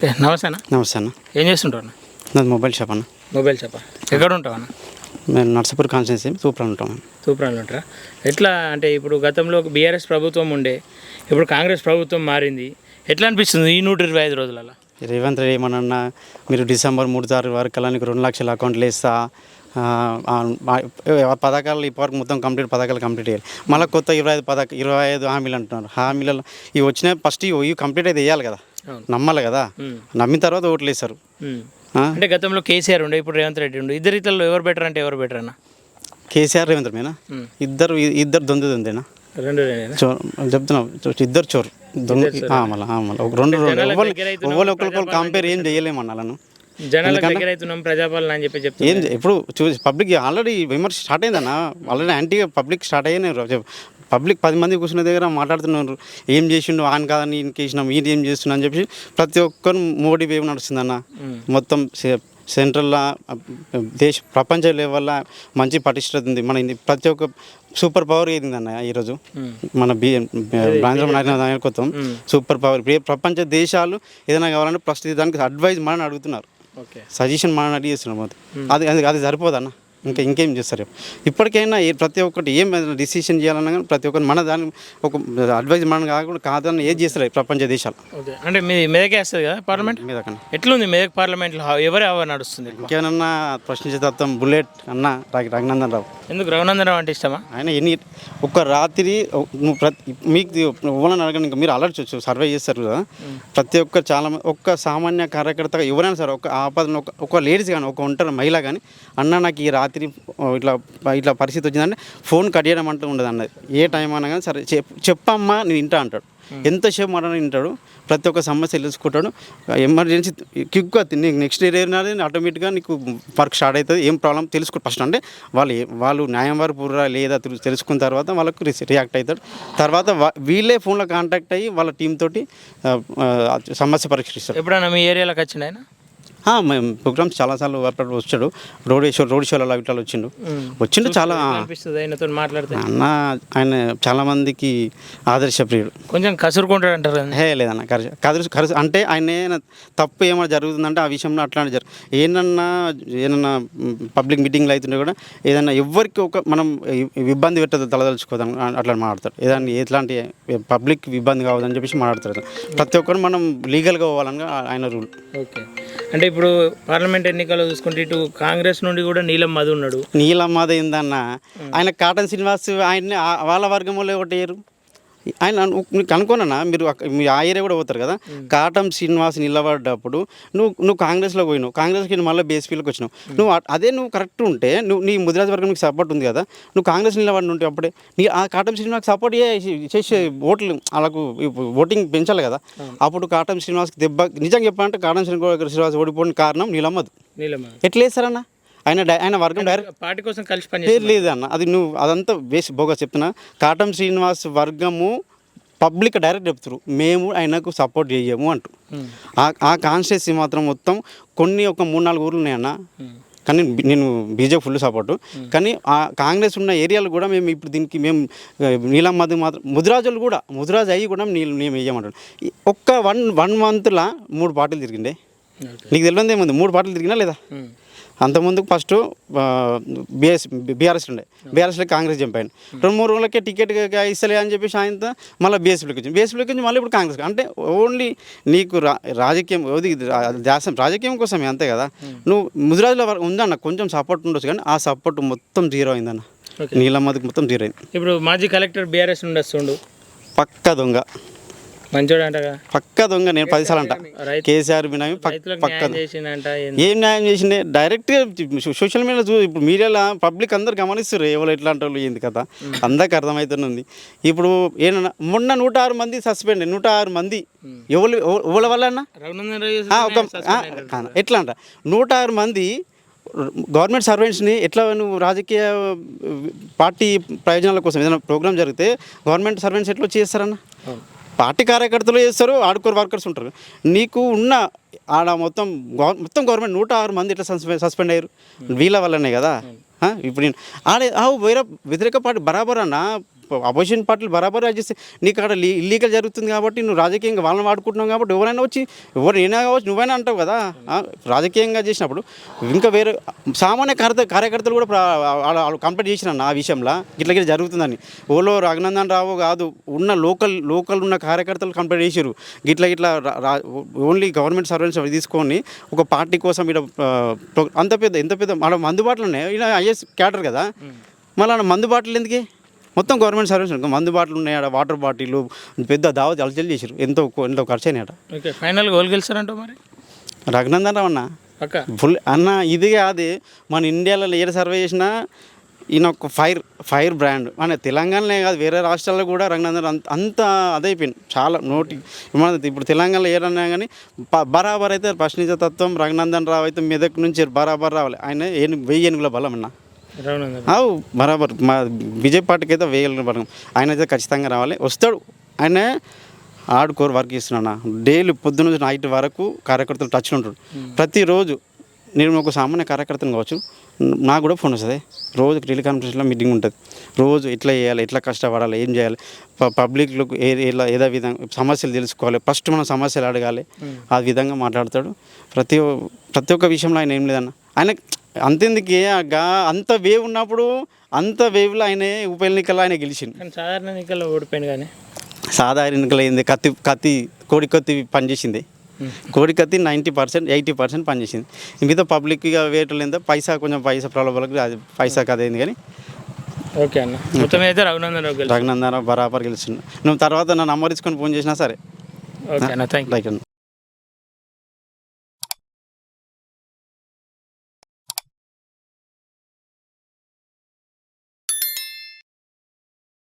నమస్తే అన్న. నమస్తే అన్న. ఏం చేస్తుంటావు అన్న? నాది మొబైల్ షాప్ అన్న. మొబైల్ షాపా? ఎక్కడ ఉంటావు అన్న? మేము నర్సాపూర్ కాన్స్టిట్యున్సీ తూప్రాన్ ఉంటాం. తూప్రాన్లో ఉంటారా? ఎట్లా అంటే ఇప్పుడు గతంలో బీఆర్ఎస్ ప్రభుత్వం ఉండే, ఇప్పుడు కాంగ్రెస్ ప్రభుత్వం మారింది, ఎట్లా అనిపిస్తుంది ఈ 125 రోజులలో? రేవంత్ రెడ్డి ఏమన్నా మీరు డిసెంబర్ 3 తారీఖు వరకు అలా నీకు 2 లక్షల అకౌంట్లు వేస్తా పథకాలు ఇప్పటివరకు మొత్తం పథకాలు కంప్లీట్ అయ్యాయి. మళ్ళీ కొత్త 25 హామీలు అంటున్నారు. హామీలలో ఇవి వచ్చినాయి, ఫస్ట్ ఇవి కంప్లీట్ అయితే వేయాలి కదా, నమ్మాలి కదా, నమ్మిన తర్వాత ఓట్లు వేస్తారు. అంటే గతంలో కేసీఆర్ ఉండే, ఇప్పుడు రేవంత్ రెడ్డి ఉండే, ఇద్దరిలో ఎవరు బెటర్ అంటే ఎవరు బెటర్ అన్న? కేసీఆర్ రేవంత్ రెడ్డినా? ఇద్దరు దొందేనా చెప్తున్నావు, ఇద్దరు చోరు దొంగ. మళ్ళీ మళ్ళీ ఒకరికి కంపేర్ ఏం చేయలేమన్న వాళ్ళను. ప్రజాపాలన అని చెప్పి ఏం ఇప్పుడు పబ్లిక్ ఆల్రెడీ విమర్శ స్టార్ట్ అయిందన్న, ఆల్రెడీ యాంటీగా పబ్లిక్ స్టార్ట్ అయ్యారు. పబ్లిక్ 10 మంది కూర్చున్న దగ్గర మాట్లాడుతున్నారు, ఏం చేసిండు ఆయన కాదని ఈయనకి వేసినాం, ఈయన ఏం చేస్తున్నా అని చెప్పి ప్రతి ఒక్కరు మోడీ వేవ్ నడుస్తుందన్న. మొత్తం సెంట్రల్లో ప్రపంచ లెవెల్లో మంచి పటిష్టత ఉంది. మన ప్రతి ఒక్క సూపర్ పవర్ ఏదిందన్న ఈరోజు మన నాయకత్వం సూపర్ పవర్. ప్రపంచ దేశాలు ఏదైనా కావాలంటే ప్రస్తుత దానికి అడ్వైజ్ మనని అడుగుతున్నారు, సజెషన్ మనని అడిగేస్తున్నారు. అది సరిపోదన్న, ఇంకేం చేస్తారు? ఇప్పటికైనా ప్రతి ఒక్కటి ఏం డిసిషన్ చేయాలన్నా కానీ ప్రతి ఒక్కరు మన దాన్ని ఒక అడ్వైజ్ మనం కాదని ఏది చేస్తారు ప్రపంచ దేశాలు. అంటే మీ మెదకే వస్తుంది కదా పార్లమెంట్ మీద, ఎట్లుంది మెదక్ పార్లమెంట్లో? ఎవరు నడుస్తుంది? ఇంకేమన్నా ప్రశ్నించే తత్వం బుల్లెట్ అన్న రఘునందన్ రావు. ఎందుకు రఘునందన్ రావు అంటే ఇష్టమా? ఆయన ఒక రాత్రి మీకు ఓనని అడగండి, మీరు అలర్ట్ సర్వే చేస్తారు కదా, ప్రతి ఒక్క చాలా ఒక్క సామాన్య కార్యకర్తగా ఎవరైనా సరే ఒక ఆపదను ఒక లేడీస్ కానీ ఒక ఒంటరి మహిళ కానీ అన్న నాకు ఈ రాత్రి ఇట్లా పరిస్థితి వచ్చిందంటే ఫోన్ కట్ చేయడం అంటూ ఉండదు అన్నది. ఏ టైం అన్నా కానీ సరే చెప్పమ్మా నేను వింటా అంటాడు. ఎంతసేపు మాట వింటాడు, ప్రతి ఒక్క సమస్య తెలుసుకుంటాడు. ఎమర్జెన్సీ క్విక్గా నీకు నెక్స్ట్ డే ఆటోమేటిక్గా నీకు వర్క్ స్టార్ట్ అవుతుంది. ఏం ప్రాబ్లం తెలుసుకో ఫస్ట్, అంటే వాళ్ళు న్యాయం వారు పూర్వ లేదా తెలుసుకున్న తర్వాత వాళ్ళకు రియాక్ట్ అవుతాడు. తర్వాత వీళ్ళే ఫోన్లో కాంటాక్ట్ అయ్యి వాళ్ళ టీం తోటి సమస్య పరిష్కరిస్తారు. ఎప్పుడైనా మీ ఏరియాలోకి వచ్చింది ఆయన? మేము ప్రోగ్రామ్స్ చాలాసార్లు వచ్చాడు, రోడ్ షోలలో ఇట్లా వచ్చిండు చాలా అన్న. ఆయన చాలా మందికి ఆదర్శప్రియుడు. కొంచెం కసురుకుంటాడు అంటారు. లేదన్న, కరుసు అంటే ఆయన తప్పు ఏమైనా జరుగుతుందంటే ఆ విషయంలో అట్లాంటి ఏదన్నా పబ్లిక్ మీటింగ్లు అవుతుంటే కూడా ఏదన్నా ఎవరికి మనం ఇబ్బంది పెట్టదు తలదలుచుకోదాం అట్లా మాట్లాడతాడు. ఏదన్నా ఎట్లాంటి పబ్లిక్ ఇబ్బంది కావద్దని చెప్పేసి మాట్లాడతారు. ప్రతి ఒక్కరు మనం లీగల్గా పోవాలని ఆయన రూల్. ఓకే, అంటే ఇప్పుడు పార్లమెంట్ ఎన్నికల్లో చూసుకుంటే ఇటు కాంగ్రెస్ నుండి కూడా నీలం మధు ఉన్నాడు. నీలం మధు ఏందన్న, ఆయన కాటన్ శ్రీనివాస్ ఆయన్ని వాళ్ళ వర్గంలో ఒకటేరు. ఆయన మీకు అనుకోనన్నా, మీరు ఆ ఏరియా కూడా పోతారు కదా, కాటన్ శ్రీనివాస్ నిలబడ్డప్పుడు నువ్వు కాంగ్రెస్లో పోయినావు, కాంగ్రెస్కి మళ్ళీ బీఎస్పీలోకి వచ్చినావు. నువ్వు కరెక్ట్ ఉంటే నీ ముదిరాజ్ వర్గం నీకు సపోర్ట్ ఉంది కదా, నువ్వు కాంగ్రెస్ నిలబడి ఉంటే అప్పుడే ఆ కాటన్ శ్రీనివాస్ సపోర్ట్ చేసే ఓట్లు వాళ్ళకు ఓటింగ్ పెంచాలి కదా. అప్పుడు కాటన్ శ్రీనివాస్కి నిజంగా చెప్పాలంటే కాటన్ శ్రీనివాస్ ఓడిపోయిన కారణం నీలమ్మదు. ఎట్లా వేస్తారన్న? ఆయన వర్గం డైరెక్ట్ పార్టీ కోసం కలిసి పని లేదు అన్న, అది నువ్వు అదంతా వేసి బోగా చెప్తున్నా. కాటం శ్రీనివాస్ వర్గము పబ్లిక్ డైరెక్ట్ చెప్తారు, మేము ఆయనకు సపోర్ట్ చేయము అంటూ. ఆ కాన్స్టిట్యున్సీ మాత్రం మొత్తం ఒక 3-4 ఊర్లు ఉన్నాయన్న. కానీ నేను బీజేపీ ఫుల్ సపోర్టు. కానీ ఆ కాంగ్రెస్ ఉన్న ఏరియాలు కూడా మేము ఇప్పుడు దీనికి మేము నీలం మధు మాత్రం ముదిరాజు అయ్యి కూడా మేము వేయమంటాడు. ఒక్క 1 మంత్లో 3 పార్టీలు తిరిగిండే. నీకు తెలియదు ఏముంది, 3 పార్టీలు తిరిగినా లేదా? అంతకుముందుకు ఫస్ట్ బీఆర్ఎస్ ఉండే, బీఆర్ఎస్లో కాంగ్రెస్ జంప్ అయ్యాను. 2-3 రోజులకే టికెట్ ఇస్తలే అని చెప్పేసి ఆయనతో మళ్ళీ బీఎస్పీలోకి వచ్చి మళ్ళీ ఇప్పుడు కాంగ్రెస్. అంటే ఓన్లీ నీకు రాజకీయం రాజకీయం కోసమే, అంతే కదా. నువ్వు ముదిరాజులో ఉందన్న కొంచెం సపోర్ట్ ఉండొచ్చు, కానీ ఆ సపోర్ట్ మొత్తం జీరో అయిందన్న. నీలం మధుకు మొత్తం జీరో అయింది. ఇప్పుడు మాజీ కలెక్టర్ బీఆర్ఎస్ నుండి వస్తుండు, పక్క దొంగ, మంచోడు అంట, పక్క దొంగ. నేను 10 సార్లు అంట కేసీఆర్ బినామీ పక్క. ఏం న్యాయం చేసిండే? డైరెక్ట్గా సోషల్ మీడియా ఇప్పుడు మీడియాలో పబ్లిక్ అందరు గమనిస్తారు ఎవరు ఎట్లాంటి వాళ్ళు ఏంది కదా, అందరికి అర్థమవుతుంది. ఇప్పుడు ఏమన్నా మొన్న 106 మంది సస్పెండ్, 106 మంది ఎవరి వల్ల అన్న ఎట్లా అంట 106 మంది గవర్నమెంట్ సర్వెంట్స్ని ఎట్లా నువ్వు రాజకీయ పార్టీ ప్రయోజనాల కోసం ఏదైనా ప్రోగ్రామ్ జరిగితే గవర్నమెంట్ సర్వెంట్స్ ఎట్లా చేస్తారన్న? పార్టీ కార్యకర్తలు చేస్తారు, ఆడుకోరు వర్కర్స్ ఉంటారు. నీకు ఉన్న ఆడ మొత్తం గవర్నమెంట్ 106 మంది ఎట్లా సస్పెండ్ అయ్యారు? వీళ్ళ వల్లనే కదా. ఇప్పుడు నేను వేరే వ్యతిరేక పార్టీ బరాబర్ అన్న అపోజిషన్ పార్టీలు బరాబర్ చేస్తే నీకు అక్కడ ఇల్లీగల్ జరుగుతుంది కాబట్టి నువ్వు రాజకీయంగా వాళ్ళని వాడుకుంటున్నావు కాబట్టి ఎవరైనా వచ్చి ఎవరైనా కావచ్చు నువ్వైనా అంటావు కదా రాజకీయంగా చేసినప్పుడు ఇంకా వేరే సామాన్య కార్యకర్తలు కూడా వాళ్ళు కంప్లైంట్ చేసినా ఆ విషయంలో ఇట్లా జరుగుతుందని ఓలో రఘునందన్ రావు కాదు ఉన్న లోకల్ ఉన్న కార్యకర్తలు కంప్లైంట్ చేశారు ఇట్లా ఓన్లీ గవర్నమెంట్ సర్వెంట్స్ తీసుకొని ఒక పార్టీ కోసం ఇక్కడ ఎంత పెద్ద మన మందుబాటులు ఉన్నాయి ఇలా ఐఎస్ క్యాటర్ కదా మళ్ళీ మందుబాటులు ఎందుకే మొత్తం గవర్నమెంట్ సర్వీస్ మందుబాటులు ఉన్నాయి ఆడ వాటర్ బాటిల్ పెద్ద దావత్ అలచల్ చేశారు ఎంతో ఖర్చు అయినాయట ఓకే ఫైనల్గా ఓళ్ళు గెలిచారంట మరి రఘునందన్ రావు అన్న పక్క ఫుల్ అన్న ఇది కాదు మన ఇండియాలో ఏడ సర్వే చేసినా ఈయన ఒక ఫైర్ బ్రాండ్ మన తెలంగాణలో కాదు వేరే రాష్ట్రాల్లో కూడా రఘునందన్ అంత అదైపోయింది చాలా మన ఇప్పుడు తెలంగాణలో ఏరన్నా కానీ బరాబర్ అయితే ప్రశ్నించే తత్వం రఘునందన్ రావు అయితే మెదక్ నుంచి బరాబర్ రావాలి ఆయన 1000 ఏనుగుల బలం అన్న అవు బరాబర్ మా బీజేపీ పార్టీకి అయితే 1000 ఏనుగుల బలం ఆయన అయితే ఖచ్చితంగా రావాలి వస్తాడు ఆయన ఆడుకోరు వర్క్ చేస్తున్నా డైలీ పొద్దున్న నైట్ వరకు కార్యకర్తలు టచ్లో ఉంటాడు ప్రతిరోజు నేను ఒక సామాన్య కార్యకర్తను కావచ్చు నాకు కూడా ఫోన్ వస్తుంది రోజు టెలికాన్ఫరెన్స్లో మీటింగ్ ఉంటుంది రోజు ఎట్లా చేయాలి ఎట్లా కష్టపడాలి ఏం చేయాలి పబ్లిక్లకు ఏదో విధంగా సమస్యలు తెలుసుకోవాలి ఫస్ట్ మనం సమస్యలు అడగాలి ఆ విధంగా మాట్లాడతాడు ప్రతి ఒక్క విషయంలో ఆయన ఏం లేదన్న ఆయన అంతెందుకే అంత వేవ్ ఉన్నప్పుడు అంత వేవ్లో ఆయన ఉప ఎన్నికల్లో ఆయన గెలిచింది సాధారణ ఎన్నికల్లో ఓడిపోయింది కానీ సాధారణ ఎన్నికలు అయింది కత్తి కోడి పనిచేసింది కోడికత్తి 90% 80% పనిచేసింది మిగతా పబ్లిక్గా వేయటం లేదా కొంచెం పైసా ప్రలోభాలకు అది పైసాకి అదైంది కానీ ఓకే అన్న మొత్తం అయితే రఘునందన్ రావు బరాబర్ గెలిచిండు నువ్వు తర్వాత నా నంబర్ ఇచ్చుకొని ఫోన్ చేసినా సరే ఓకే అన్న థ్యాంక్ యూ.